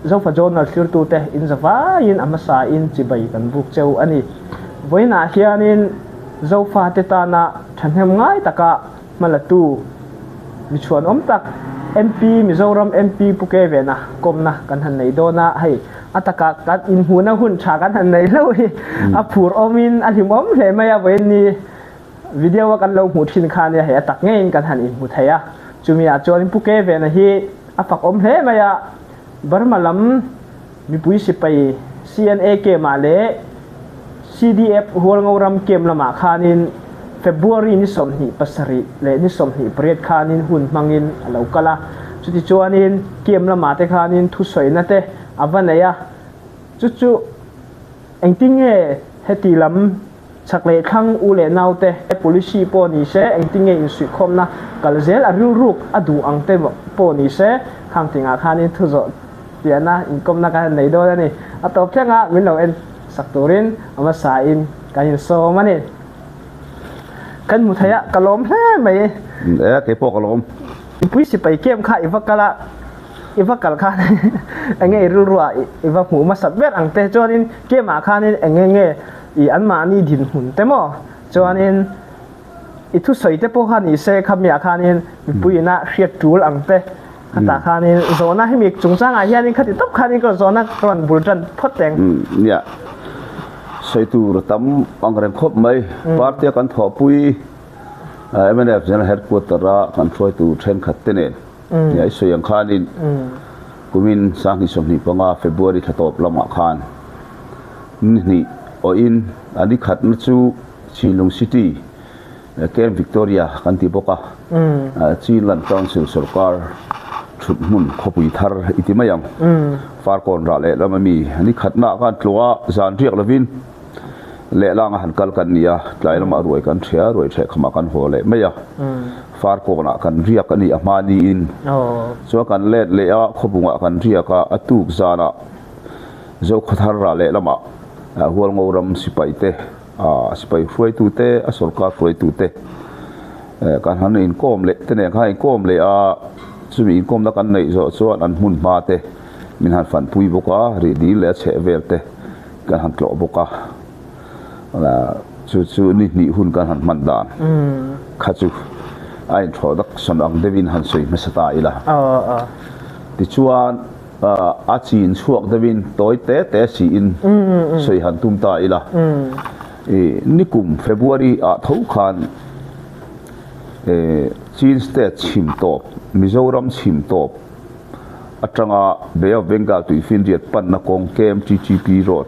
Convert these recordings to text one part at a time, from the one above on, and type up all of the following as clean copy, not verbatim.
zo fa jonal thir tu te in zawa in amasa in chibai kan buk cheu ani voina hianin zo fa te ta na thanhem ngai taka malatu mi chuan om tak MP Mizoram MP K.Vena komna kan han nei dona hei ataka kat in huna hun tha kan han nei lo hi a phur omin a him om hle maya wen ni video kan lo mu thin khan ya he atak ngein kan han in mu thaya chumia chon K.Vena hi apak om hle maya barmalam mi pui sipai CNA ke male CDF hol ngoram kem lama khanin February ni somni pasari le ni somni bread khanin hun mangin alo kala chuti chuanin kem lama te khanin thu soina te avanaya chu engting e heti lam chakle khang ule naute policy po ni se engting e insu khomna kalzel aril ruk adu angte po ni se khang tinga khanin thu zo tiana inkom na ka nei do ni atop thanga min lo en sakturin ama sain kanin so mani kan muthaya kalom he mai ke po kalom pui si pai kem kha ivakal kha ange ruwa iva mu masat ber ang te chonin kema khanin enge I anma ni din hun temo chonin itu soite po khani se khamya khanin pui na hriat tul ang te khata khanin zona himik chungchang a hianin khati top khanin ko zona kron buljan photeng ya saitu tam angrem khop mai party kan tho pui MNF general headquarter ra kan throi tu train khattene ya soyang khanin kumin sangi somni panga February thatop lama khan ni o in ani khat na chu Chinland city Ken Victoria kan ti boka Chinland council sarkar thut mun khopui thar itimayang far kon ra le lamami ani khatna kan tlowa zan riak lovin le lang han kal kan nia tlai lama ruai kan thia ruai the khama kan hole maya far ko na kan riak ani amani in so kan let le a khobunga kan riaka atuk zana zo khothar ra le lama hual ngoram sipai te sipai froi tu te a sarkar froi tu te kan han in kom le te ne khai kom le a sumi in kom da kan nei zo so an hun ma te min han fan pui boka ri di le che vel te kan han tlo boka là chu ni hun kan han man dan khachu ai introduction ang devin han soi masata ila ti chuan a chin chuak devin toy te si in soi han tum ta ila nikum February a thau khan Chin state chim top Mizoram chim top atanga Bay of Bengal tu fin riat pan na kong KMTGP road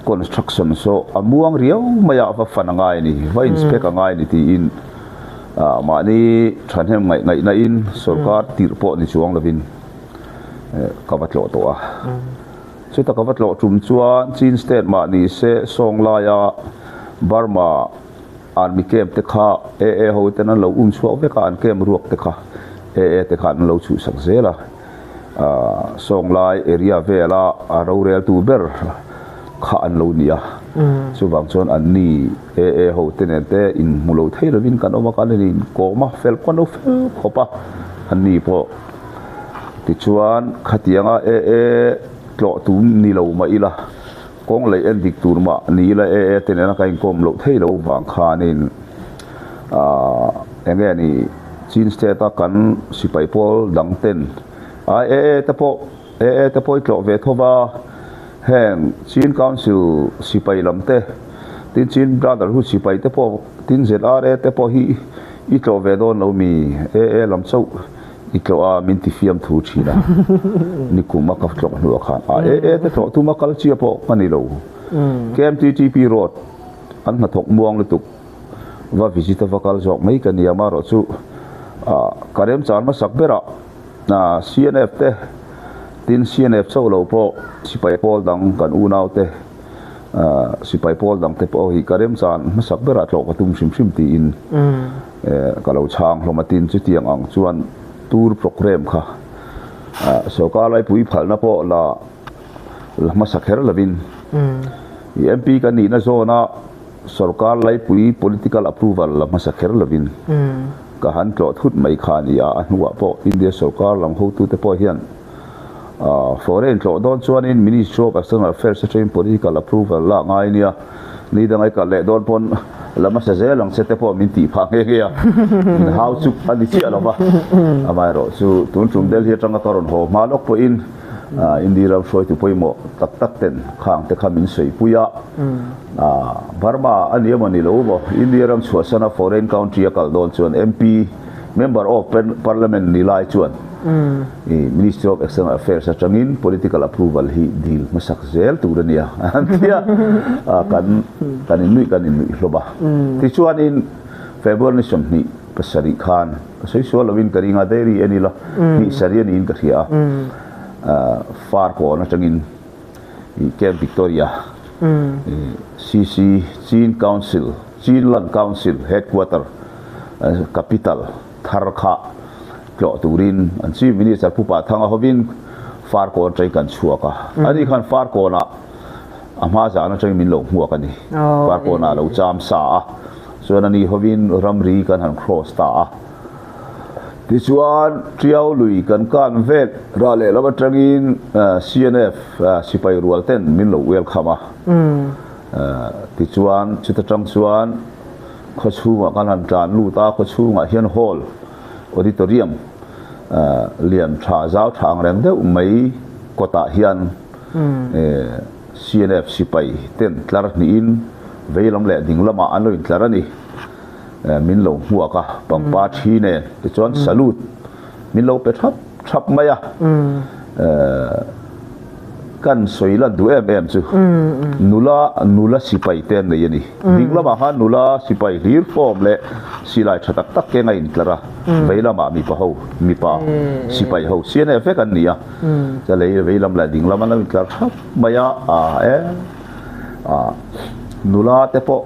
construction so amuang riau maya fa fanangai ni va inspect angai ni ti in mani thanhem ngai na in sarkar tirpo ni chuang lovin kavatlo to a so ta kavatlo tum chuan Chin state ma ni se songla ya Burma army camp te kha ho te na lo chuak ve ka an kem ruak te kha te kha lo chu sak zela songlai area vela aro rel tu ber kha an lo nia so bang chon an ni ho te ne te in mulo thei rovin kan oma kan ni ko ma fel kon o fel khopa an ni po ti chuan khatianga tlo tu ni lo ma ila kong lei en dik tur ma ni la te ne na kai kom lo thei lo bang khanin enge ni Chin state ta kan sipai pol dang ten te po tlo ve thova heng Chin council sipai lamte tin Chin brotherhood sipai te po tin ZRA te po hi I tlo ve don lo mi lam chau I tlo a min ti fiam thu thina ni kuma ka tlo nu kha te tlo tu ma kal chi po ani lo KMTGP road an na thok muang lu tuk va visitor vakal jok mai kan ya ma ro chu karem chan ma sakbera na CNF te tin CNF chau lo po sipai pol dang kan unau te sipai pol dang te po hi karem chan ma sakbera tlo ka tum sim ti in kalau chang hlomatin chu tiang ang chuan tour program kha so ka lai pui phal na po la ma sakher lovin MP kan ni na zona sarkar lai pui political approval la ma sakher lovin ka han tlo thut mai khania anwa po India sarkar lam ho tu te po hian foreign tlo don chuan in Ministry of External Affairs train political approval la ngai nia ni dangai ka le don pon lama se zelang sete po min ti pha nge ya how chu ani chi alova amai ro chu tun tum del hi tanga toron ho malok po in indira shoi tu poimo tak tak ten khang te khamin sei puya Burma ani mani lo bo indira chuasana foreign country kal don chuan MP member of parliament ni lai chuan Ministry of External Affairs atangin political approval hi deal masak zel turania antia kan inui hloba ti chuan in February ni som ni pasari khan pasai so lovin karinga deri anila ni sarian in karia far ko na tangin Camp Victoria CC Chinland Council headquarter capital Tharkha klo turin an chief minister pupa thanga hovin far ko trai kan chuaka ani khan far ko na ama za na trai min lo huwa kani far ko na lo cham sa so na ni hovin ramri kan han cross ta ti chuan triau lui kan vet ra le la batangin CNF sipai rual ten min lo welcome ti chuan chitatang chuan khachunga kan han tran lu ta khachunga hian hall auditorium lian tha zau thang reng de mai kota hian CNF sipai ten tlar ni in veilam le ding lama an lo in tlar ani min lo huwa ka pangpa thi ne te chon salute min lo pe thap maya kan soila du em chu nula sipai ten nei ani ding lama ha nula sipai hlir form le silai thatak tak ke ngai tlara veilama mi pa sipai ho CNF kan nia cha le veilam la ding lama la tlar thap maya nula te po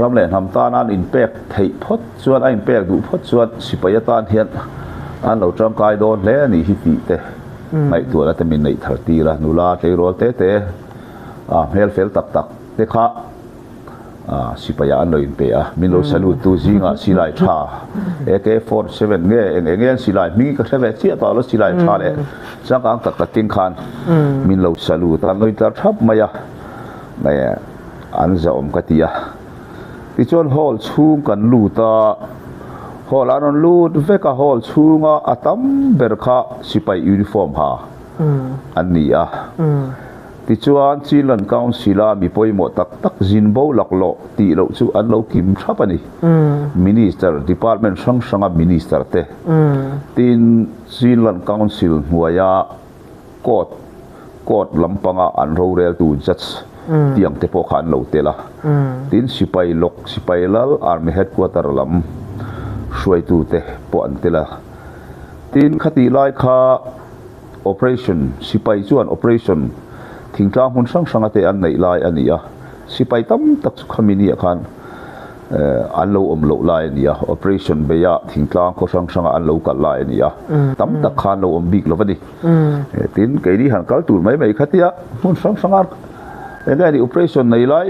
ram le ham ta nan impact thei phot chuan a impact du phot chuan sipai tan hian an lo tram kai don le ni hi ti te mai tu la te min nei tharti la nula te rol te hel fel tak te kha sipaya an lo in pe min lo salute tu zinga silai tha AK47 nge enge silai mi ka thave chi ta lo silai tha le chang ang tak tin khan min lo salute an lo tar thap maya mai an za om katia ti chon hall chung kan lu ta hall anon lut veka hall chunga atam berkha sipai uniform ha ania ti chuan Chinland Council mi poimo tak zinbo laklo ti lo chu an lo kim thapani minister department sanga minister te tin Chinland Council huaya court lampanga an ro rel tu judge tiang te po khan lo te la tin sipai lal army headquarter lam shuai tu te po an te la tin khati lai kha operation sipai chuan operation thingtlang hun sang ate an nei lai ania sipai tam tak khamini khan an lo om lo lai ania operation beya thingtlang ko sang an lo kal lai ania tam tak khan lo om big lo vani tin keiri han kal tur mai khatia hun sang ar engani operation nei lai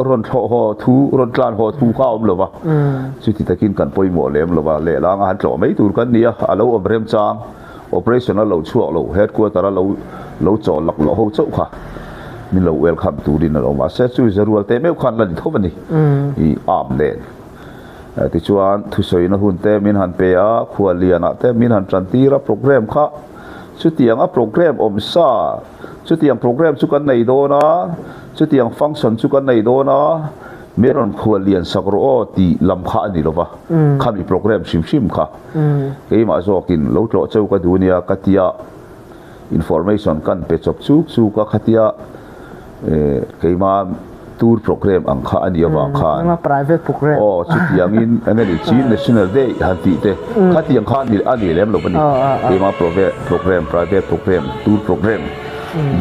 ron tlan ho thu ka om lova chuti takin kan poimo lem lova le lang han tlo mai tur kan nia alo om rem chang operation lo chuak lo headquarter lo chol lak lo ho chau kha min lo welcome to din lo ma se chu zarwal te me khan lan thobani I am le ti chuan thu soina hun te min han pe a khualiana te min han trantira program kha chutianga program om sa chutiang program chu kan nei do na chutiang function chu kan nei do na meron khualian sakro ti lam kha ani lova khami program shim kha ke ma zokin lo tlo chau ka dunia katia information kan pe chop chu ka khatia ke ma tour program ang kha ani wa kha ma private program chutiang in anani chin national day hanti te khatiang kha ni ani lem lo bani ke ma program private program tour program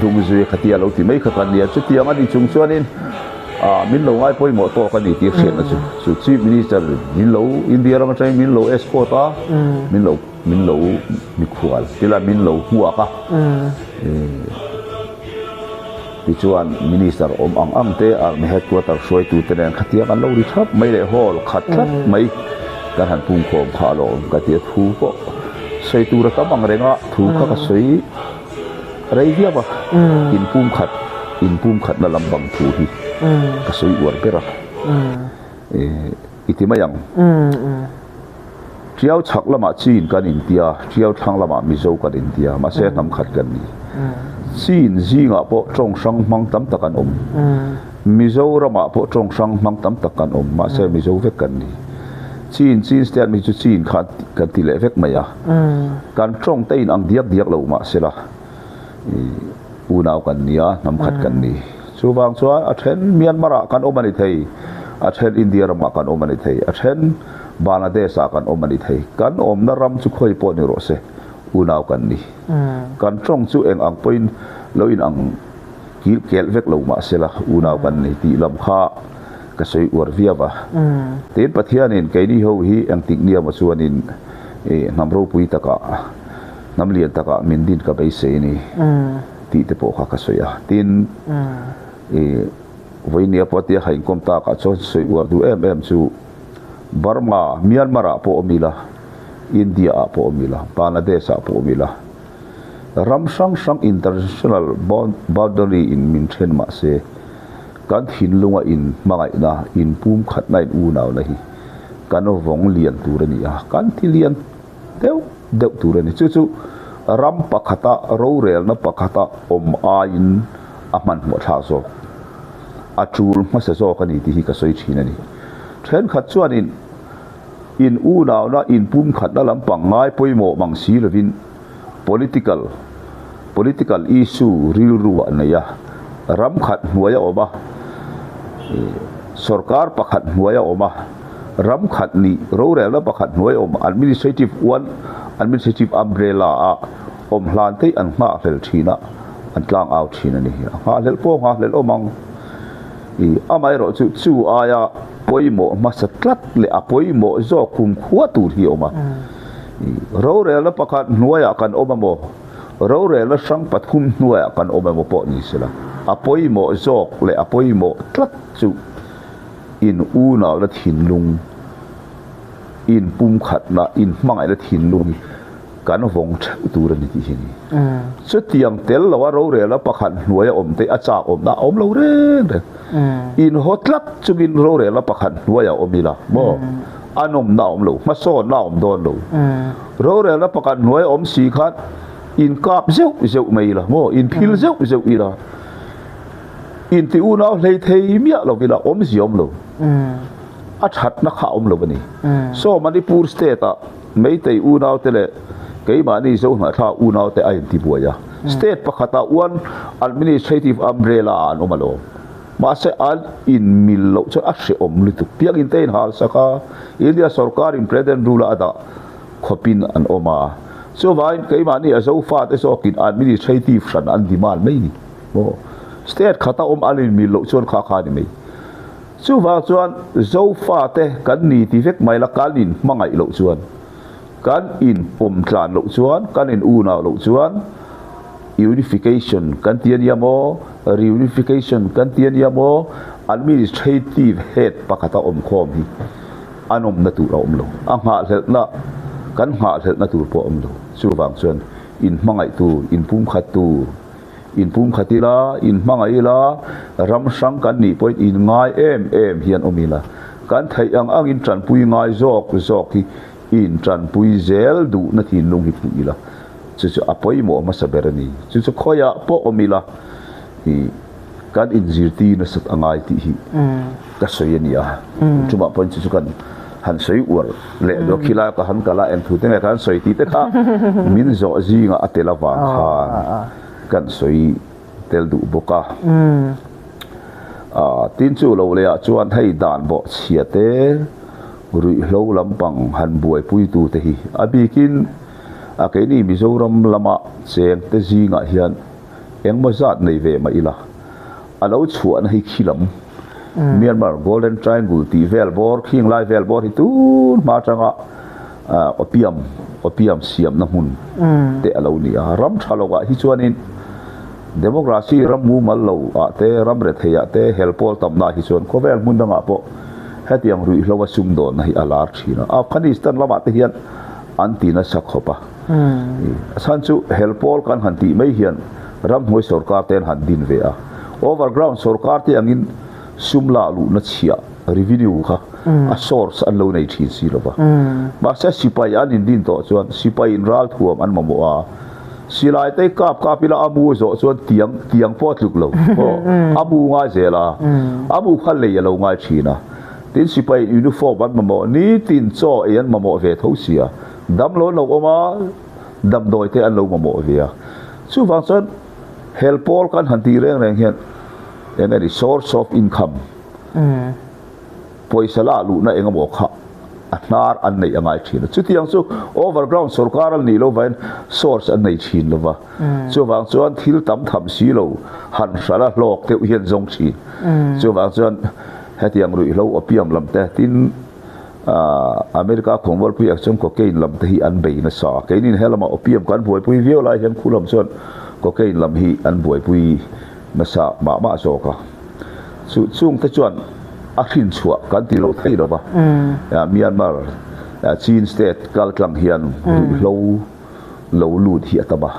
dung zui khatia lo ti mai kha kan nia chutiang ani chung chuanin min lo ngai poi mo to kan ni ti khen na chu chief minister min lo India ram trai min lo escort min lo mi khual tila min lo huwa ka ti chuan minister om ang te mi headquarter shoi tu tenen khatia kan lo ri thap mai le hall khat mai kan han pung khom kha lo ka ti thu ko sei tu ra ka bang renga thu ka sei rei dia ba in pum khat na lambang thu hi ka soi war pera itimayang triau chak lama chin kan india triau thang lama mizo kan india ma se nam khat kan ni chin zinga po trong sang mang tam takan Mizoram po trong sang mang tam takan ma se mizo vek kan ni chin state mi chu chin khat kan ti le vek maya kan trong te in ang diak lo ma se la unaw kan nia nam khat kan ni chuwang chuan a then Myanmar kan omani thei a then India rama kan omani thei a then Bangladesh kan omani thei kan om na ram chu khoi po ni ro se unaw kan ni kan trong chu eng ang point lo in ang ki kel vek lo ma se la unaw kan ni ti lam kha ka soi war via ba ten pathian in kai ni ho hi ang tik nia ma chuan in nam ro pui taka nam lian taka min din ka bai se ni ti te po kha ka soya tin voi nia po tia hain kom ta ka chon soi war du em chu Burma Myanmar po omila India po omila Bangladesh po omila ram sang international boundary in min then ma se kan hin lunga in mangai na in pum khat nai u naw la hi kan vong lian tur ni a kan thi lian deu tur ni chu ram pakhata ro rel na pakhata om a in aman mo tha so achul ma se so kan ni ti hi ka soi thina ni then khat chuan in u naw na in pum khat na lam pang ngai poimo mang si lovin political issue ril ruwa na ya ram khat huaya oba sarkar pakhat huaya oma ram khat ni ro rel na pakhat huaya oma administrative umbrella a om hlan te an ma hlel thina an tlang out thina ni ha hlel po ha hlel omang amai ro chu aya poimo masatlat le apoimo zo kum khuwa tur hi oma ro rel na pakhat huaya kan oma mo ro rel na sang pathum huaya kan oma mo po ni sila apoimo zok le apoimo tlat chu in una la thin lung in pum khat na in mangai la thin lung kan vong thau tur ni ti hi chu tiang tel lawa ro re la pakhat hnuai om te acha om na om lo re in hotlat chu in ro re la pakhat hnuai om ila mo anom na om lo ma so na om don lo ro re la pakhat hnuai om si khat in kap zeu mai la mo in phil zeu ila in ti u na hlei thei mia lo kila om ziom lo a that na kha om lo bani so Manipur state a mei tei u na te le kei ma ni zo na tha u na te ai ti buaya state pakhata one administrative umbrella an omalo ma se al in mil lo cha a se om lu tu piang in tein hal saka India sarkar in president rule ada khopin an oma so vain kei ma ni a zo fa te so kin administrative san an demand mai ni mo state khata alin mi lo chon kha ni mai chu wa chuan zo fa te kan ni ti vek mai la kalin mangai lo chuan kan in pom tlan lo chuan kan in u na lo chuan unification kan tian ya mo reunification kan tian ya mo administrative head pakata khom hi anom na tu om lo anga hel na kan ha hel na tu po om lo chu wa chuan in mangai tu in pum khat tu in pum khatila in mangai la ram sang kan ni point in ngai em hian omila kan thai ang in tran pui ngai zok hi in tran pui zel du na thin lung hi pula chu apoi mo ma saberani chu khoya po omila hi kan in zirti na sat angai ti hi ka soyenia chuma point chu kan han soi ur le do khila ka han kala en thu te kan soi ti te kha min zo ji nga atela wa kha kan soi tel du boka tin chu lo le a chuan hei dan bo chiate rui hlo lampang han buai pui tu te hi abikin a ke ni Mizoram lama cheng te zinga hian engma zat nei ve ma ila alo chuan hei khilam Myanmar Golden Triangle ti vel bor khing lai vel bor hi tu ma tanga opium siam na hun te alo ni ram thalowa hi chuanin democracy ram mu mal lo te ram re theya te helpol tamna hi chuan khovel mun danga po hetiang rui hlowa sum don hi alar thina Afghanistan lama te hian anti na sakhopa san chu helpol kan hanti mai hian ram hoi sarkar ten han din ve a overground sarkar te angin sumla lu na chia revenue kha a source an lo nei thin si lova ba sa sipai an in din to chuan sipai in ral thuam an mamo a silai te kap ila abu zo chuan tiang pot luk lo abu nga zela abu khal le lo ngai thina tin sipai uniform an mamo ni tin cho an mamo ve tho sia dam lo lo oma dam doi te an lo mamo ve a chu wang chuan helpol kan han ti reng hian any source of income poisa la lu na engamo kha atnar an nei angai thin chu tiang chu overground sarkar al ni lo vain source an nei thin lova chu wang chuan thil tam tham si lo han sala lok te hian zong chi chu wang chuan hetiang rui lo opiam lam te tin America khongwal pu action ko kein lam te hi an bei na sa keinin helama opiam kan buai pui vio lai hian khulam chuan ko kein lam hi an buai pui na sa ma so ka chu chung te chuan a khin chua kan ti lo thei lo ba Myanmar Chin state kal tlang hian lo lut hi ataba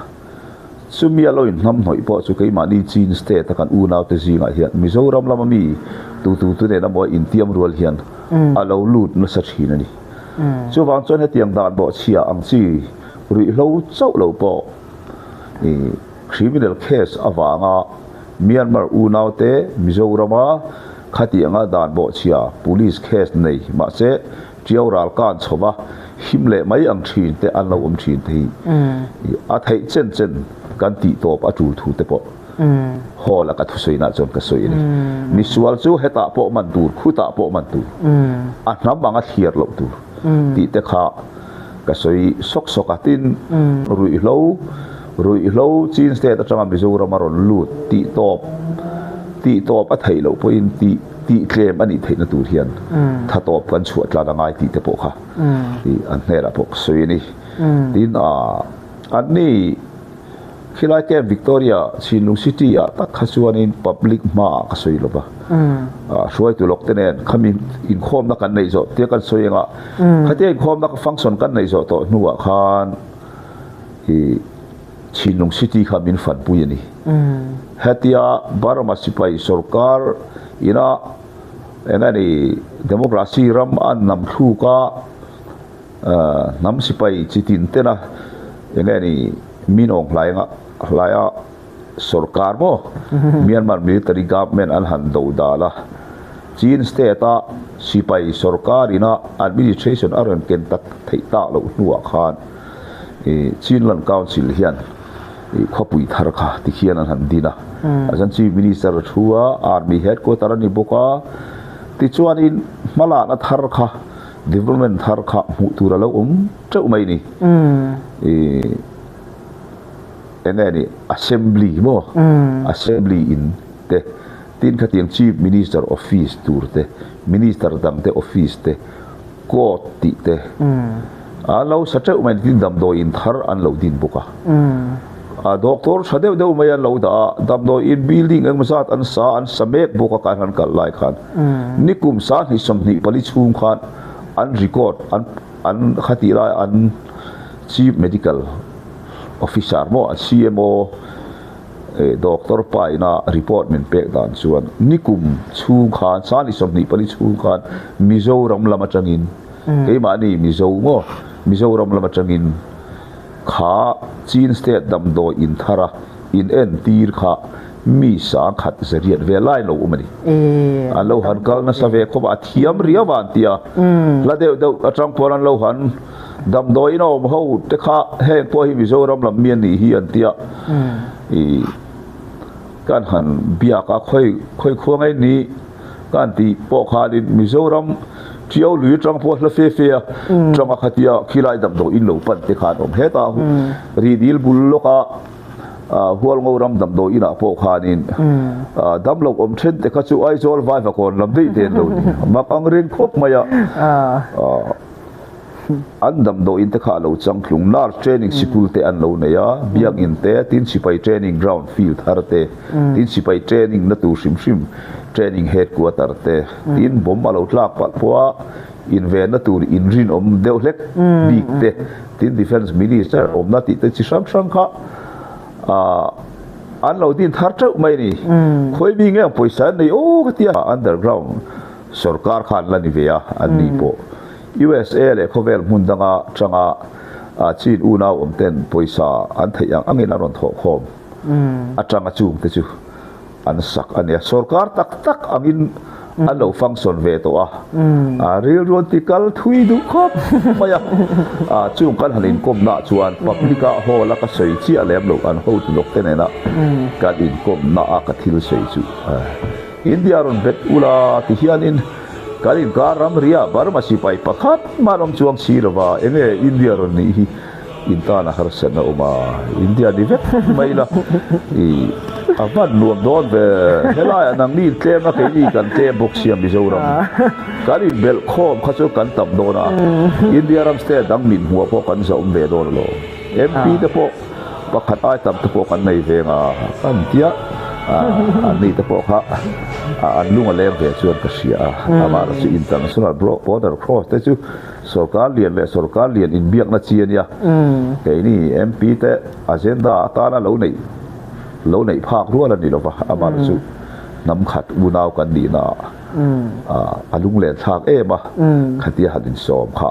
chu mi alo in nam noi po chu kai mani Chin state kan u naw te zinga hian Mizoram lama mi tu ne na mo in tiam rual hian alo lut na sa thin ani chu wang chon he tiang dan bo chia ang chi ri lo chau lo po criminal case awanga Myanmar u naw te Mizorama khatianga dan bo chia police case nei ma se chiawral kan chowa himle mai ang thin te an lo thin thi a thei chen kan ti top a tul thu te po hola ka thu soina chon ka soi ni misual chu heta po man tur khuta po man tur a nam banga thiar lo tur ti te kha ka soi sok atin rui lo Chin state atanga Mizoram ron lut ti top a thei lo po in ti claim ani thei na tur hian tha top kan chuat la ngai ti te po kha ti an hera po soi ni tin an ni khilai ke Victoria Chinlung city a tak khasuan in public ma ka soi lo ba suai tu lok tenen khamin in khom na kan nei zo te kan soinga khate in khom na ka function kan nei zo to nuwa khan hi Chinlung city khamin fan pu yani hatia barama sipai sarkar ina enani democracy ram an nam thu ka nam sipai chitin tena enani minong laya sarkar mo Myanmar military government an han do dala Chin state a sipai sarkar ina administration aron ken tak thei ta lo nuwa khan Chinland council hian khopui thar kha tikhian an han dina asan chief minister thua army headquarter ani boka ti chuan in mala na thar kha development thar kha mu tura lo chau mai ni enani assembly mo assembly in te tin khatiang chief minister office tur te minister dang te office te court ti te alo sa chau mai tin dam do in thar an lo din boka doctor sadeu deu mai an lo da dam do in building ang masat an samek boka kan han kal lai khan nikum sa ni som ni pali chung khan an record an khatira an chief medical officer mo CMO doctor pai na report min pek dan chuan nikum chung khan sa ni som ni pali chung khan Mizoram lama changin ke mani Mizoram lama changin kha Chin state dam do in thara in en tir kha mi sa khat zariat ve lai lo umani alo han kal na sa ve ko ba thiam ria wan tia la deu atang poran lo han dam do ino ho te kha he po hi Mizoram lam mian ni hi an tia kan han bia ka khoi khongai ni kan ti po kha din Mizoram chiao lui trang po la fe trang khatia khilai dam do in lo pan te kha dom heta ri dil bul lo ka hual ngoram dam do ina po khanin dam lo om chen te kha chu ai zol vai va kon lam dei ten lo ni ma kang ren khop maya an dam do in te kha lo chang thlung nar training school te an lo ne ya biang in te tin sipai training ground field har te tin sipai training na tu shim training headquarter te tin bom alo tlak pat pua in ven na tur in rin om deu lek big te tin defense minister om na ti te chi sam kha an lo din thar trau mai ni khoi bi nge poisa nei o ka tia underground sarkar khan la ni veya an ni po USA le khovel mundanga changa chin una ten poisa an thayang angin aron tho khom atanga chung te chu an sak ania sarkar tak tak angin alo function ve to a real rotical thui du khop maya chung kan halin kom na chuan publica ho la ka sei chi alem lo an ho tu lok te na ka in kom na a ka thil sei chu India ron bet ula ti hianin karin karam ria barma sipai pakhat marom chuang sirwa enge India ron ni hi intana harsana uma India divet maila I avan nuam don ve helaya nang ni tlem na kai ni kan te boxiam Mizoram karin bel khom khacho kan tam dona India ram state dang min huwa po kan sa umbe don lo MP te po pakhat ai tam te po kan nei venga kan tia ani te po kha an lunga lem ve chuan ka sia amara chu international border cross te chu sarkar lian in biak na chian ya ke ni MP te agenda ta na lo nei phak rual ani lo wa amara chu nam khat unaw kan di na alung le thak e ma khatia hadin som kha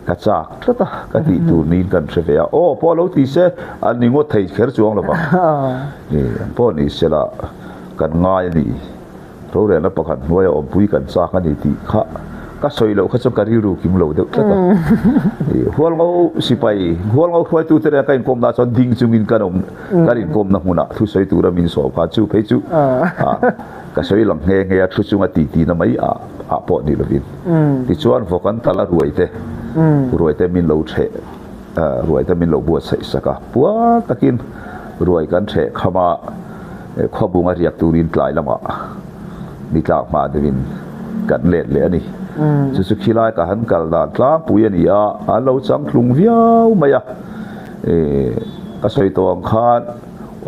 ka chak tata ka ti tu nin kan trevea o po lo ti se an ningo thei kher chuang lo ba ni po ni sela kan ngai ni ro re na pakhan noya om pui kan cha ka ni ti kha ka soi lo kha chu ka ri ru kim lo de tata hual ngo sipai hual ngo khwai tu te ka in kom da chon ding chungin kanom karin kom na huna thu soi tu ra min so ka chu pe chu ka soi lang nge thu chunga ti na mai a po ni lovin ti chuan vokan tala ruai te min lo the ruai te min lo bu sai saka puwa takin ruai kan the khama khobunga riak turin tlai lama ni tlak ma devin kan let le ani chu khilai ka han kal da tlang puya ni a lo chang thlung viau maya ka soi to ang khan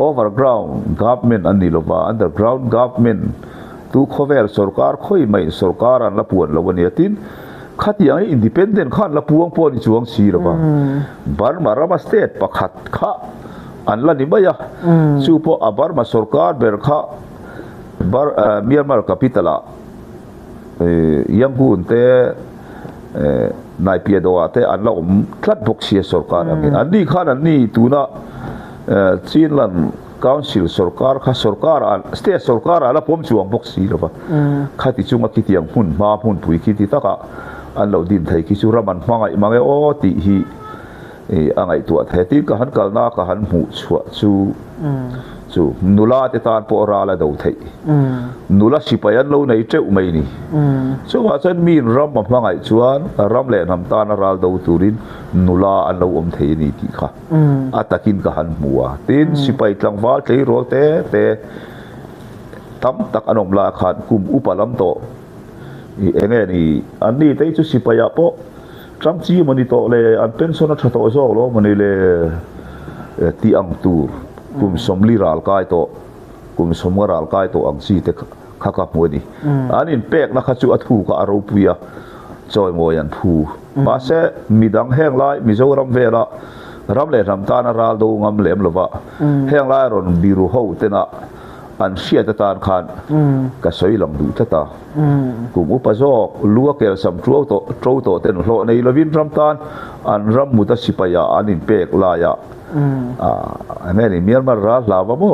overground government ani lova underground government tu khovel sarkar khoi mai sarkar an la puan lo ni atin khatia independent khan la puang po ni chuang si rawa Burma rama state pakhat kha an la ni maya chu po Burma sarkar ber kha Myanmar capital Yangon te nai pia do ate an la thlat bok sia sarkar an ni khan an ni tuna Chinland council sarkar kha sarkar state sarkar ala pom chuang bok si rawa khati chunga kitiang hun ma hun pui kiti taka an lo din thai ki chu raman mangai mangai o ti hi angai tu the ti ka han kalna ka han mu chua chu nula te tan po ra la do thai nula sipayan lo nei treu mai ni chu wa chen min ram ma mangai chuan ram le nam tan ral do turin nula an lo om thei ni ti kha atakin ka han muwa tin sipai tlangwal tei ro te tam tak anom la khan kum upalam to enge ni ani te chu sipaya po tramchi mani to le an pension tha to zo lo mani le ti ang tur kum somli ral kai to kum somral kai to ang si te khaka moni anin pek na kha chu athu ka aro puya choi mo yan phu pa se midang heng lai Mizoram vela ram le ram ta na ral do ngam lem lova heng lai ron biru ho te na an sia ta tan khan ka soi lam du ta kum upazok lua kel sam tro to ten hlo nei lovin ram tan an ram mu ta sipaya anin pek la ya ane ni Myanmar ra lawa mo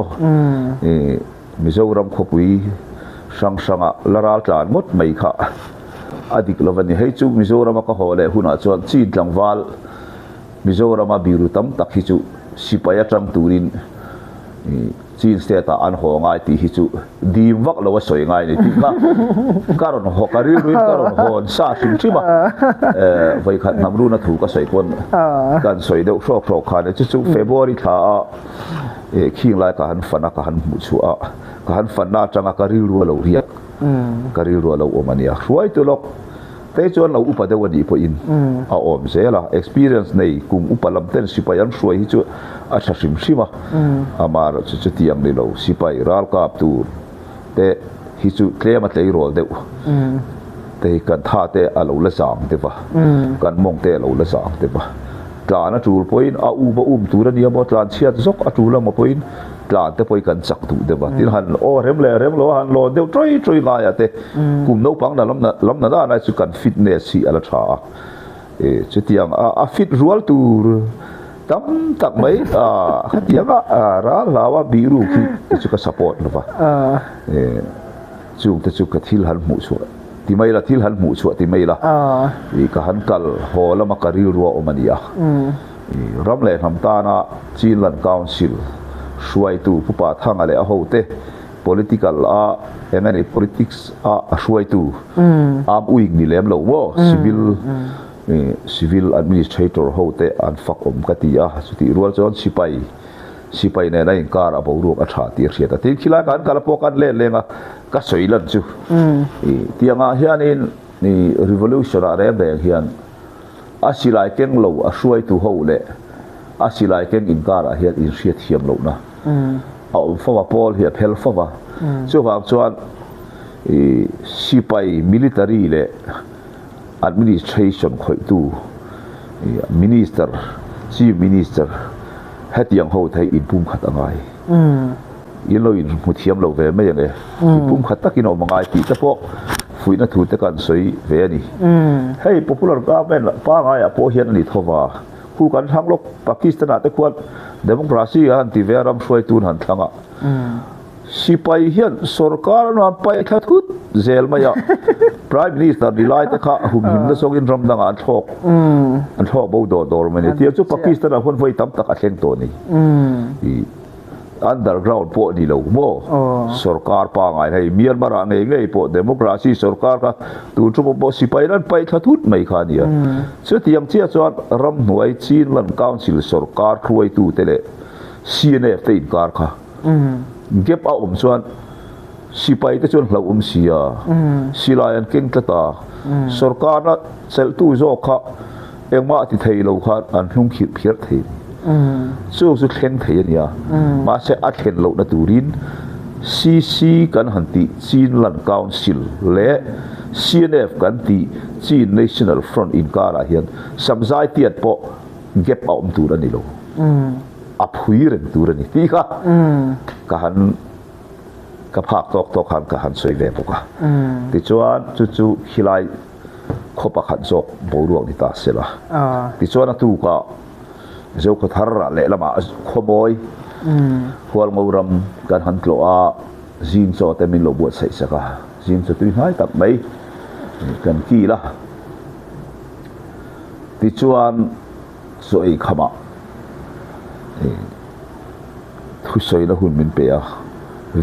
Mizoram khopui sang laral tlan mot mai kha adik lovani hei chu Mizoram ka hole huna chuan chin tlangwal Mizoram biru tam tak hi chu sipaya tang turin chin state an ho ngai ti hi chu dim wak lo soi ngai ni ti ka karon ho kari ruin karon hon sa sin chima vai khat namru na thu ka soi kon kan soi deuh frok khan chu February tha khing lai ka han fana ka han mu chu ka han fana changa kari ru lo riak kari ru lo omania ruai tu lok te chuan lo upa de wani po in a om zela experience nei kum upalam ten sipayan suai hi chu a thashim shima amar chu tiang ni lo sipai ral kap tu te hi chu klema tlei rol deu te kan tha te a lo la sang te ba kan mong te lo la sang te ba tlana tul point a u ba tu ra ni mo tlan chiat zok a tu la mo point ปลาเตปอยกันจักถูเดบที่หันโอ้เร็มโลหันโลเดียวตรอยง่ายเตกลุ่มน้องปังน่ะล้ำน่ะได้สุกันฟิตเนสสิอะไรช้าจุดยังฟิตรัวตูตั้มตักไหมขัดยังร้านลาวบิรูที่สุกสปอร์ตนะปะจุกแต่จุกทิลหันหมู่ชัวที่ไม่ละทิลหันหมู่ชัวที่ไม่ละก็หันกัลโหแล้วมาการิรัวอมันยารำเล่ทำตานะจีนลันกาวน์ซิลช่วยตูผู้ป่าทางอะไรเอาเตะ political MNA politics ช่วยตูอุ้ยนี่เลี้ยมเราว่า civil administrator เอาเตะอันฟักกติสุดที่รัวจนสิไปในนั้นการเอารูปอัฐาตีเสียแต่ที่ขี้ละกันการพวกกันเล่นก็สวยลันจูที่ยังเฮียนี่ revolution อะไรแบบเฮียนสิไลเก่งเราช่วยตูเอาเลยสิไลเก่งอินการเฮียนอินเสียเทียมเรานะเอาฟ้าพอลเฮียเพลฟ้าช่วงว่าส่วนสิไป military เลย administration คอยตู minister chief minister ให้ที่ยังเขาไทยอินปุ่มขัดอะไรยันเราอินหัวเทียมเราเวไม่ยังไงอินปุ่มขัดตะกินออกมาไงตีแต่พวกฝุ่นน่ะถูกแต่กันสวยเวนี่ให้ popular government ป้าไงพวกเฮียนนี่ทว่าคู่กันทั้งโลกปากีสถานแต่ควร demokrasi อันที่เวรำช่วยตูนหันทั้งสิไปเฮียนสรการนั้นไปขัดทุดเซลมาอย่า prime minister ดีไลท์แต่ข้าหุ่มหิมนั่งส่งอินรำดังอันทอกบูดอร์มันเนี่ยที่จุดปากีสถานคนไฟตั้มตะกัดเข่งตัวนี้underground พวกนี้เราโม่สรการปางไงให้เมียนมาไงพวก demokrasi สรการก็ตูนจุบบ่สิไปนั้นไปขัดทุดไม่ขานี่สุดที่ยังเชื่อจอดรำหน่วยจีนลันกาวน์ซิลสรการครวยตูเตเล CNF ตีนการค่ะเก็บเอาส่วนสิไปแต่ส่วนเราเสียสิลายันเก่งตาสรการน่ะเซลตู้โจค่ะเองมาที่ไทยเราค่ะอันนุ่งขีดเพียรไทยสู้สุดเข่งไทยเนี่ยมาเสียอัดเข่งเราในตูรินซีกันหันติจีนลันกาวน์ซิลและ CNF กันติจีน National Front อินการะเฮียนสัมใจเตียดปะเก็บเอาตูรันนี่เราอับหุยเรื่องตัวนี้ที่ค่ะการกับภาคตอกหันการสวยแบบพวกที่ชวนจู่ๆขี้ไล่ขบขันจบบูรวงที่ตาเสียละที่ชวนนั่นถูกก็เจ้าก็ทาระเละละมาขโมยหัวงูรำการหันกลัวจีนโซแต่มินโลบวชใส่สักจีนจะตื่นหายตับไม่กันขี้ละที่ชวนสวยขมาทุกสิ่งละหุ่นมินเปีย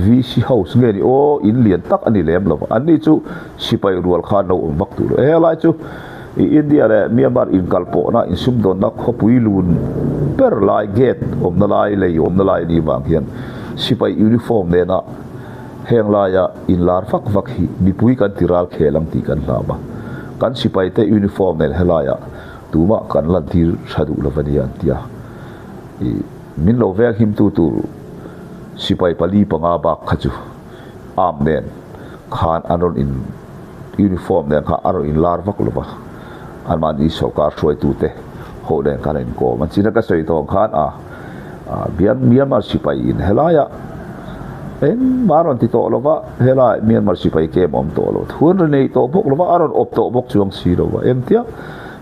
วิชิเฮาส์เงี้ยโออินเลียนตักอันนี้เลี้ยมเราอันนี้จู่สิไปรัวข้าเราบักตัวอะไรจู่อินเดียเนี่ยมีบาร์อินกัลโปนะอินซุมโดนนักขบุยลุนเปอร์ไลเกตนลายเลยนลายนี่บางเฮียนสิไปยูนิฟอร์มเนี่ยนะเฮงลายอินลาร์ฟักฮีมีปุยกันติรัลเคลังตีกันลาบะกันสิไปแต่ยูนิฟอร์มเนี่ยเฮลายตัวมากันลันทีชาดูละวันนี้อันที่มินโลเวกหิมตูสิไปปลีปังอาบักขจูอามเนนขานอันนอินยูนิฟอร์มเนนข้าอันนอินลาร์ฟักลบะอันมันอิสระการช่วยตูเตโหเดนกันเองก็มันสินักสวยตัวขานเบียนมาสิไปอินเฮลายมารอนที่โตลบะเฮลายเมียนมาสิไปเกมอมโตลทุนในโตบกลบะอารอนอบโตบกช่วงสีลบะเตีย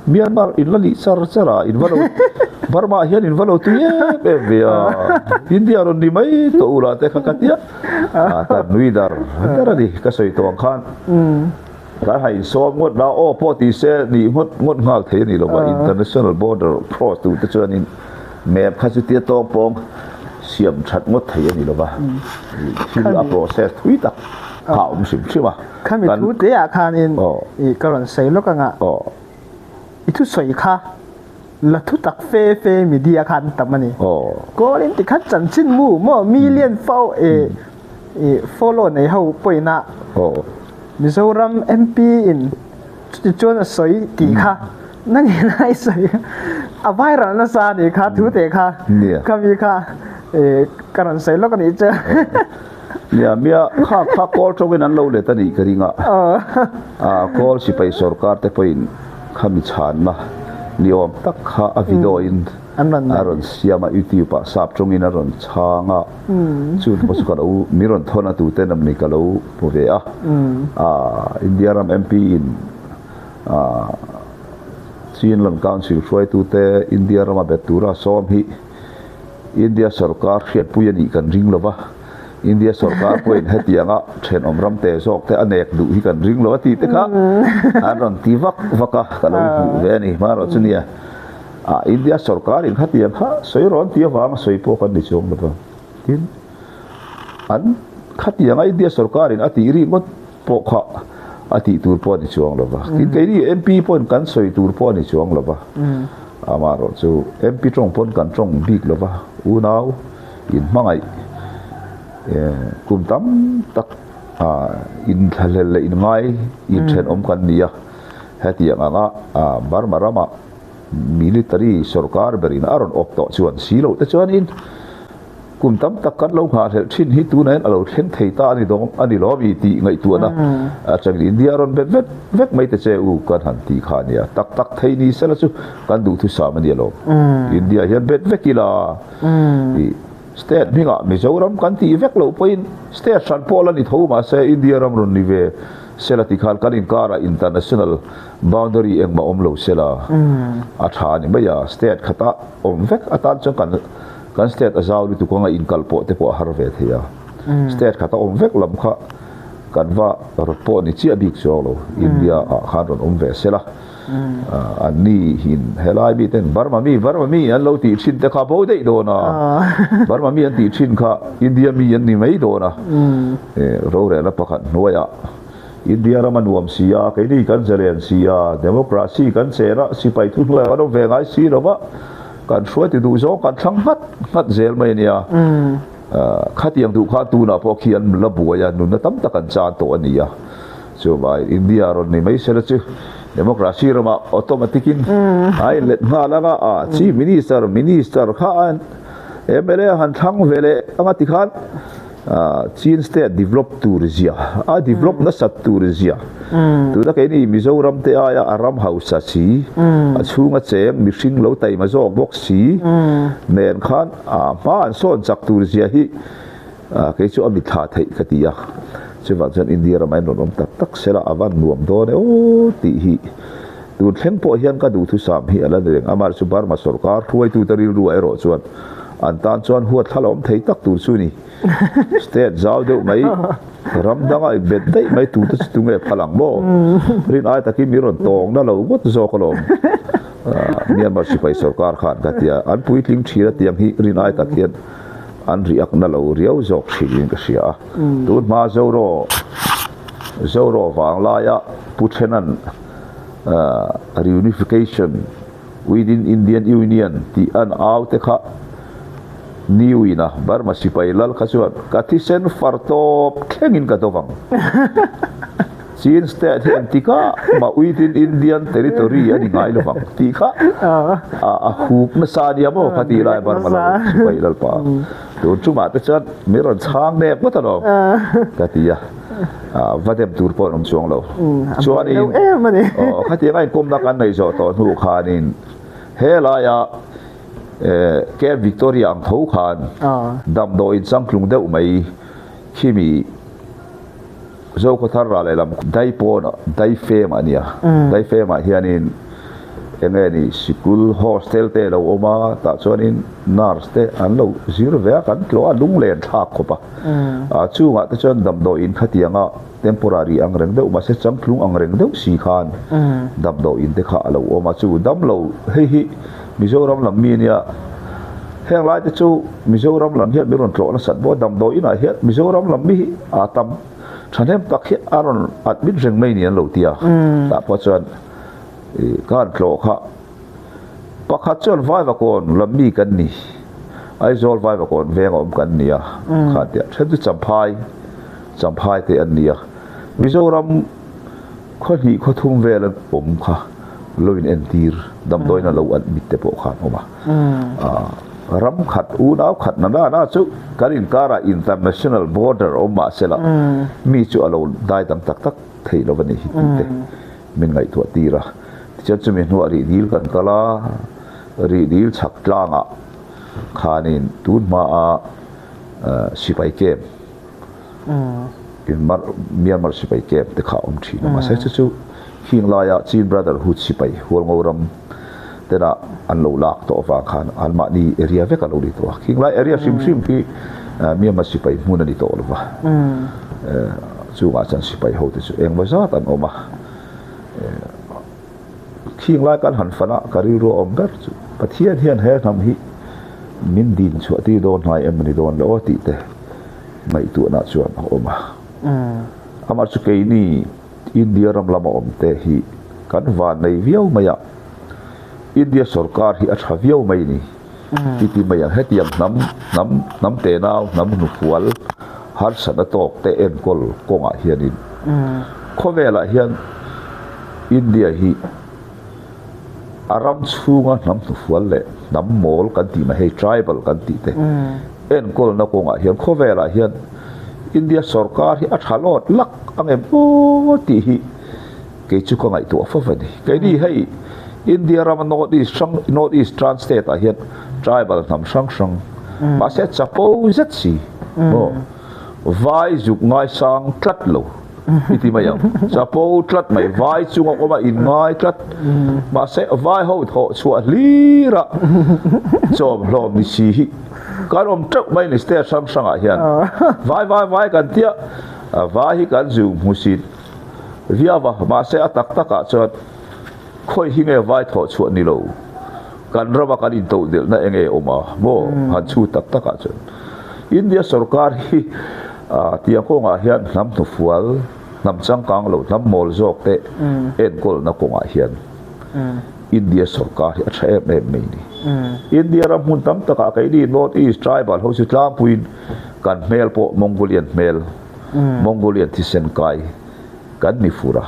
เมียนมาอินละลิซาร์ซาระอินวาโลบาร์มาเฮียนอินวาโลตุเย่เบบีอินเดียรอนดีไหมตัวอุลาเตะขัดเยอะแต่นุยดาร์แต่ละดิก็สวยตัวขันการให้สอบงดเราโอ้พอตีเสนี่งดงาเทียนี่เราว่า international border cross ตัวจะเจอนี่แม่พัชเตียตองปองเสียมชัดงดเทียนี่เราว่าที่เรา process ทุยตักข่าวมันสิใช่ไหมข้ามีทุเตียอาคารอินอีกกรณีเสแล้วกันอ่ะอีทุสวยค่ะละทุตักเฟมีดีอาคารตับมันนี่ก็เล่นติดขัดจันชินมูมั่วมีเลียนเฝ้าfollow ในเขาป่วยนะมิโซรัม MP อินจวนสวยตีค่ะนั่งเห็นไอ้สวยอาภัยรันซาดีค่ะทุเตะค่ะก็มีค่ะการันเสแล้วกันอีกเจ้าเนี่ยมีข้าคอลตรงนั้นเราเลยตอนนี้ก็ริงคอลสิไปสรการแต่ไปข้ามีชานมานิยมตักข้าอวิโดอิน aron siama YouTube pa sap trong in aron changa chu to su ka lo miron thona tu te nam ni ka lo po ve a India ram MP in Chinland Council foi tu te India ram betura som hi India sarkar khiat puyani kan ring lova India sarkar point hetianga then omram te sok te anek du hi kan ring lova ti te kha aron ti vaka ka lo ve ni maro chunia India sarkar in hatiang kha soiron ti awang soipo kan ni chong lova tin an khatianga India sarkar in ati ri ngot po kha ati tur po ni chong lova tin kai ri MP pon kan soi tur po ni chong lova amaro chu MP trong pon kan trong big lova unau in mangai kum tam tak in thalel in ngai in then om kan nia hati anga bar marama military sarkar berin aron opto chuan silo ta chuan in kum tam tak kan lo ha thel thin hi tu nen alo then theita ani dong ani lo bi ti ngai tu na chang India ron vet mai te che u kan han ti kha nia tak thei ni sela chu kan du thu sa mani lo India hian bet vekila state minga Mizoram kan ti vek lo point state san pola ni thoma se India ram ron ni ve sela ti khal kan in kara international boundary eng ma om lo sela atha ni baya state khata om vek atan chang kan state azaw ni tu ko nga in kalpo te po har ve thia state khata om vek lam kha kan va ro ni chi abik so lo India khan ron om ve sela ani hin helai bi ten Burma mi an lo ti chin te kha bo dei do na Burma mi an ti chin kha India mi an ni mai do na ro re la pakhat noya India raman wam sia kai ni kan zelen sia democracy kan sera sipai thu la ro ve ngai si lo ba kan shoi ti du zo kan thang hat zel mai nia khatiang du kha tu na po khian la buaya nu na tam ta kan cha to ania so bai India ron ni mai sela chu democracy rama automatikin ai let nga langa chief minister kha an MLA han thang vele anga tikhan Chin state develop tourism develop na sat tourism tu da kai ni Mizoram te aya aram house chi chunga cheng mi hring lo tai ma zo box chi nen khan ma an son chak tourism hi kai chu ami tha thei khatia chuwa jan India ramai ron tak sela awan nuam do ne ti hi tu thleng po hian ka du thu sam hi ala dereng amar chu Burma sarkar ruai tu tari ruai ro chuan an tan chuan huat thalom thei tak tur chu ni state zaw de mai ram danga bet dei mai tu tu nge phalang bo rin ai taki mi ron tong na lo got zo kolom Myanmar sipai sarkar khan katia an pui tling thira tiang hi rin ai takian an riak na lo riau zok thilin ka sia tu ma zoro wang la ya puthenan reunification within Indian Union ti an out te kha new ina Burma sipai lal khasuat kathisen fartop thlengin ka dowang Chin state antika ma within Indian territory ani ngai lovang ti kha a hup na sadia mo khati lai Burma sipai lal pa tu chuma te chat miron chang ne ko ta lo katia vadem tur po nom chuang lo chuan in khati ngai kom na kan nei zo to hu khanin hela ya ke Victoria ang thau khan dam do in sangklung deuh mai khimi zo ko thar ra le lam dai pon dai fem ania dai fem a hianin engeni school hostel te lo oma ta chuanin nurse te an lo zir ve kan klo a lung len thak ko pa chunga te chuan dam do in khatianga temporary ang reng deuh ma se sangklung ang reng deuh si khan dam do in te kha lo oma chu dam lo hi Mizoram lam mi nia heng lai te chu Mizoram lam hiat miron tlo na sat bo dam do ina hiat Mizoram lam mi atam thanem tak hi aron admit reng mai ni an lo tia ta po chuan kan tlo kha pakhat chuan vai va kon lam mi kan ni ai zol vai va kon veng om kan nia kha tia then chu champhai te an nia Mizoram kho hi kho thum vel om kha loin entir dam doi na lo an bitte po khan oma ram khat u nau khat na chu karin kara international border oma sela mi chu alo dai dam tak thei lo bani hi te min ngai tu tira chu chu min huari dil kan kala ri dil chak tlanga khanin tun ma a sipai kem in Myanmar sipai kem te kha thi ma se chu hing la ya Chin brotherhood sipai hol ngoram tena an lo lak to wa khan an ma ni area ve ka lo ri to hing la area sim ki Myanmar sipai mun ni to lo wa chu ga chan sipai ho te chu eng ba za tan oma hing la kan han fana kari ro om ber chu pathian hian he nam hi min din chu ti don hai em ni don lo ti te mai tu na chuan oma amar chu ke ni India ram lama om te hi kan van nei viau maya India sarkar hi atha viau mai ni ti maya hetiam nam te naw nam nu fual har sana tok te en kol konga hianin khovela hian India hi aram chunga nam nu fual le nam mol kan ti ma he tribal kan ti te en kol na konga hian khovela hian India sarkar hi athalot lak angem o ti hi ke chu ko ngai to fa ni ke ni hei India ram north east trans state a hian tribal nam sang ma se chapo zat si o vai juk ngai sang tlat lo iti mayam chapo tlat mai vai chu ko ma in ngai tlat ma se vai ho tho chua lira chom lo mi si hi karom truk mai ni ste sang a hian vai kan tia vai hi kan zu musin via va ma se atak taka chot khoi hi nge vai tho chu ni lo kan raba kan in to del na enge oma mo han chu tak taka chot India sarkar hi tia ko nga hian nam tu fual nam chang kang lo nam mol jok te en kol na ko nga hian India sarkar hi acha em mai ni India ram hun tam taka kai di north east tribal ho chu tlang puin kan mel po Mongolian Tisen kai kan ni fura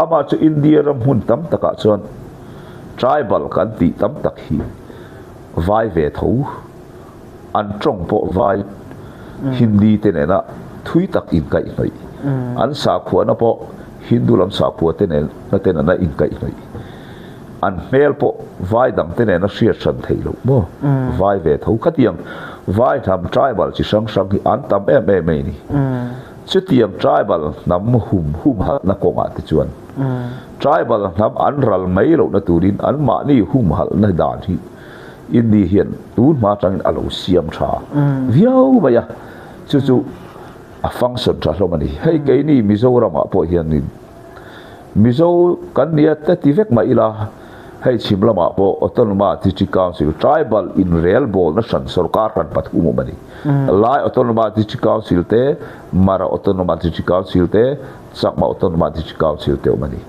ama chu India ram hun tam taka chon tribal kan ti tam tak hi vai ve tho an trong po vai Hindi te ne na thui tak in kai noi an sa khua na po Hindu lam sa khua te ne na te na in kai noi an mel po vai dam te ne na shia chan thei lo mo vai ve tho khatiang vai tham tribal chi sang hi an tam em mai ni chu tiang tribal nam hum ha na ko nga ti chuan tribal nam an ral mai lo na turin an ma ni hum hal na dan hi Indi hian tun ma tang alo siam tha viau baya chu a function tha lo mani hei ke ni Mizoram a po hian ni Mizo kan nia ta ti vek ma ila hei chimlama po autonomous district council tribal in real bol na san sarkar kan pat umu mani lai autonomous district council te mara autonomous district council te sakma autonomous district council te mani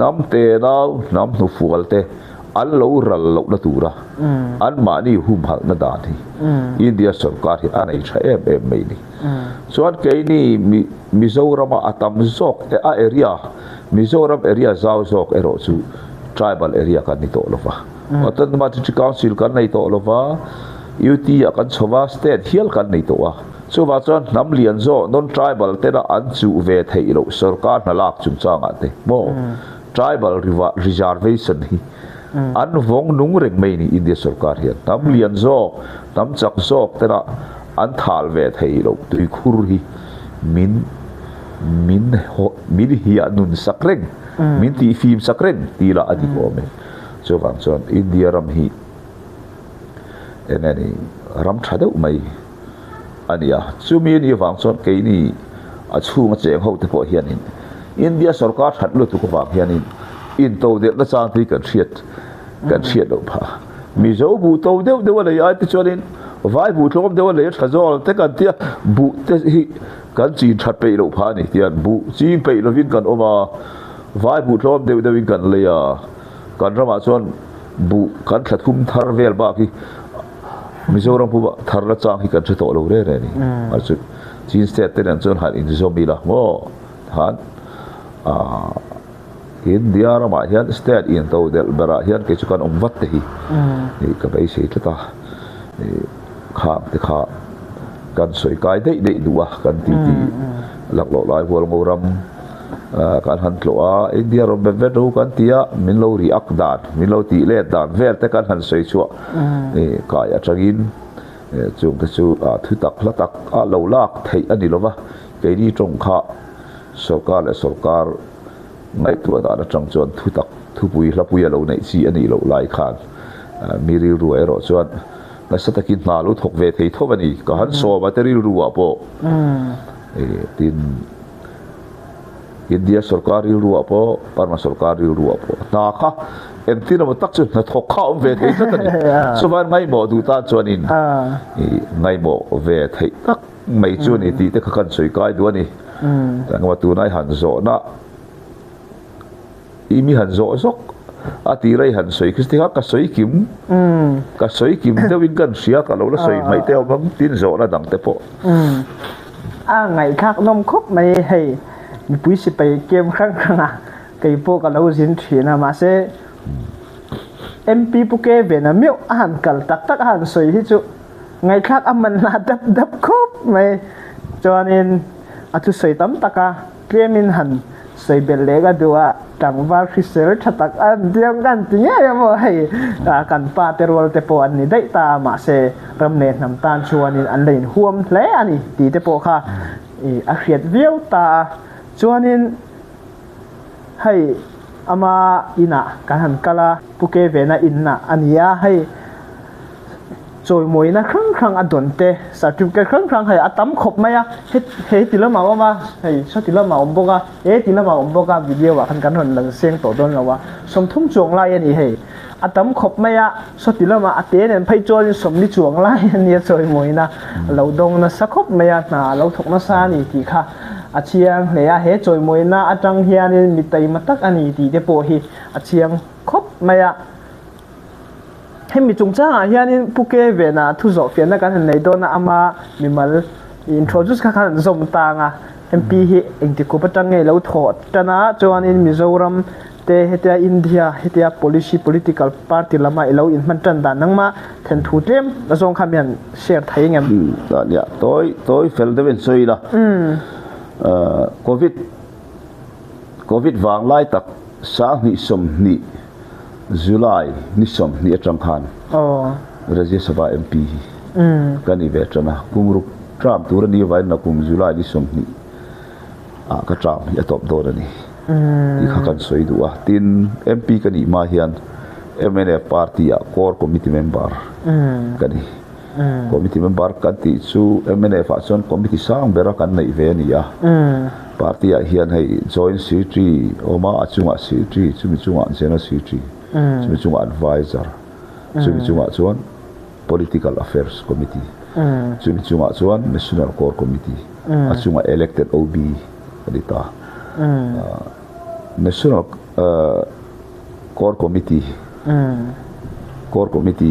nam te naw nam nu fual te an lo ral lo na tura an ma ni hum hal na dan hi India sarkar hi anai tha em mai ni chuan ke ni Mizoram atam zok te a area Mizoram area zau zok ero chu tribal area kan ni to lova autonomous district council kan nei to lova UT kan chowa state hial kan nei to wa so wa chuan nam lian zo non tribal te na an chu ve thei lo sarkar na lak chung changa te mo tribal reservation hi an vong nung reng mai ni India sarkar hian tam lian zo tam chak zo te na an thal ve thei lo tui khur hi min hi anun sakreng min ti fim sakreng ti la adi ko me so wang chon India ram hi enani ram thadeu mai ania chumi ni wang chon ke ni a chunga cheng ho te po hian in India sarkar that lu tu ko wang hian in to de na chang ti kan thiet lo pha Mizo bu to de wala ya ti chonin vai bu tlom de wala thazol te kan tia bu te hi kan chi that pe lo pha ni tian bu chi pe lo vin kan oma vai bu tlom de win kan le ya kan rama chon bu kan that kum thar vel ba ki Mizoram pu ba thar la chang hi kan che to lo re ni archu chin state te nan chon han in zombie la mo han India ram hian state in to del bara hian ke chu kan om wat te hi ni ka bai sei ta kha te kha kan soi kai dei duwa kan ti lak lo lai hol ngoram kan han tloa India ro be vedu kan tia min lo ri ak dan min lo ti le dan vel te kan han sei chu ka ya changin chung te chu thu tak la tak a lo lak thei ani lova ke ri tong kha sarkar ngai tu da chang chuan thu tak thu pui la pui lo nei si ani lo lai khan mi ri ru ero chuan na satakin ma lu thok ve thei thobani ka han so ba te ri ru apo tin India sarkar ri ru apo parma sarkar ri ru apo na kha empty na tak chu na thok kha ve thei ta ni so ban ngai mo du ta chuan in ngai mo ve thei tak mai chu ni ti te kha kan soi kai du ani ta ngwa tu nai han zo na imi han zo sok ati rai han soi kristi ka soi kim te win kan sia ka lo la soi mai te bang tin zo na dang te po ngày khác nông khúc mày hay mi bui si bay game khang khang cái bộ cái lâu diễn thuyền mà sẽ MP K.Vena miêu hàn cẩn tắc hàn soi hết chú ngày khác mình là đập khúc mày cho nên chú soi tắm taka game in hàn soi bền lẽ cái đùa chẳng vào research chắc anh tiếng gan tiếng ya mà hay cần pa terwal tepo anh này đấy ta mà sẽ ram nền nằm tan cho nên anh lên huam lẽ anh thì tepo kha akhiat view ta cho nên hay ama ina kan han kala K.Vena inna ania hay rồi mùi na khăng khăng adon te certificate khăng khăng hay atam khop maya he tila ma ma hay so tila ma omboga tila ma omboga video wa kan hon lang seng to don lawa som thum chuang lai ani he atam khop maya so tila ma ate nen phai chol som ni chuang lai ani rồi mùi na lo dong na sakhop maya na lo thok na sa ni ti kha achiang leya he choi mùi na atang hianin mitai matak ani ti te po hi achiang khop maya hem mi chung cha hianin K.Vena thu zo fian na kan nei do na ama mimal introduce kha kan zom ta nga MP hi engti ko patang nge lo thot tana chuan in Mizoram te hetia India hetia political party lama ilo in man tan dan nangma then thu tlem la zong khamian share thai ngem ta ya toi fel de ben soi la covid wang lai tak sa ni som ni July ni som ni atang khan Rajya Sabha MP kani vetrana kumru Trump tur ni vai na kum July ni som ni ka Trump ya top do ni ti khakan soi du tin MP kani ma hian MNA party core committee member kani committee member kan ti chu MNA faction committee sang bera kan nei ve ni ya party hian hei joint secretary oma achunga secretary chumi chunga general secretary chumi chunga advisor chumi chunga chuan political affairs committee chumi chunga chuan national core committee achunga elected OB adita national core committee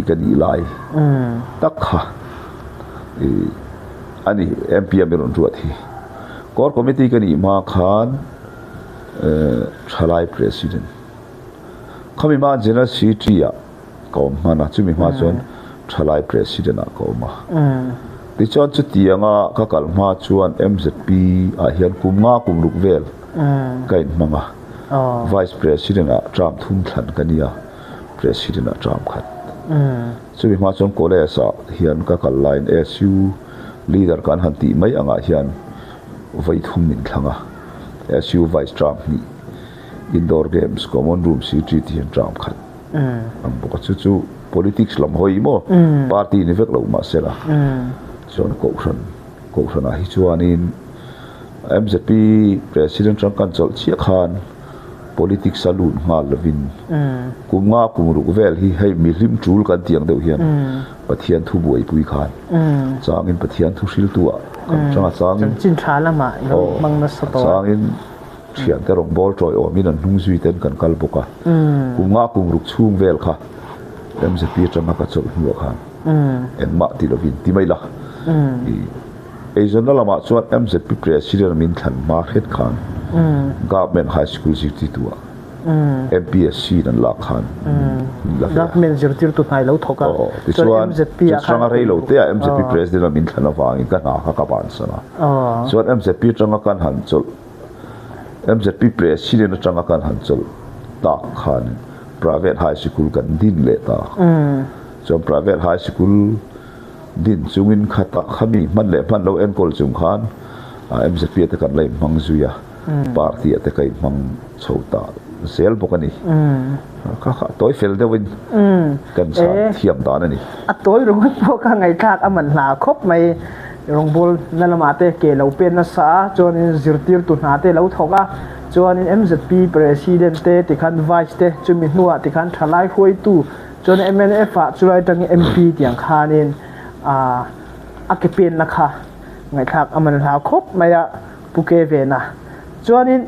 kan ilai takha ani MP ameron ruat hi core committee kan ma khan thalai president khami ma general secretary ko mana chumi ma chon thalai president ko ma ti chon chu tianga ka kalma chuan MZP a hian kumnga kumruk vel kain manga vice president Trump thum than kania president Trump khat chumi ma chon ko le sa hian ka kal line SU leader kan hanti mai anga hian vai thum min thanga SU vice Trump ni indoor games common room secretary Trump khat am boka chu politics lam hoi mo party ni vek lo ma sela chon ko a hi chuanin MZP president Trump kan chol chia khan politics salun ngal lovin kumnga kumru vel hi hei mi hlim tul kan tiang deuh hian pathian thu buai pui khan changin pathian thu sil tu changa changin chin tha lama mang na sa to changin thian te rong bol troi o min an hnung zui ten kan kal boka kumnga kumruk chung vel kha MZP changa ka chol hu khan en ma ti lovin ti mai la Asian lama chuan MZP president min than ma het khan government high school secretary tu MPSC dan la khan government secretary tu nai lo thoka chuan MZP changa rei lo te MZP president min than awang ka na ka ban sana chuan MZP changa kan han chol MZP president atanga kan hanchal ta khan private high school kan din le ta so private high school din chungin khata khami man le man lo en kol chung khan MZP te kan lai mangzuya party te kai mang chota sel bokani kha toy fel de win kan sa thiam da na ni a toy ro po ka ngai thak aman hla khop mai rong bol nalamate ke lo pen na sa chonin zirtir tu na te lo thoga chonin MZP president te tikhan vice te chumi nuwa tikhan thalai hoi tu chon MNF a chulai tang MP tiang khanin a ke pen na kha ngai thak aman hla khop maya K.Vena chonin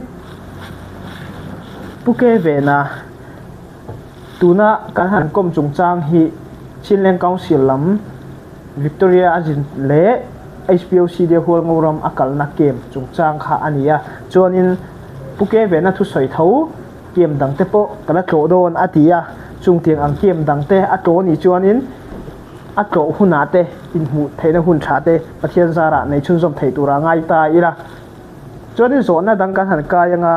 K.Vena tuna kan han kom chung chang hi Chinland council lam Victoria ajin le HPOC de hol ngoram akal na kem chung chang kha ania chonin K.Vena thu soi tho kem dang te po kala tlo don atia chung tiang ang kem dang te a to ni chonin a to huna te in mu theina hun tha te pathian zara nei chun zom thei tura ngai ta ira chonin zona dang kan han ka yanga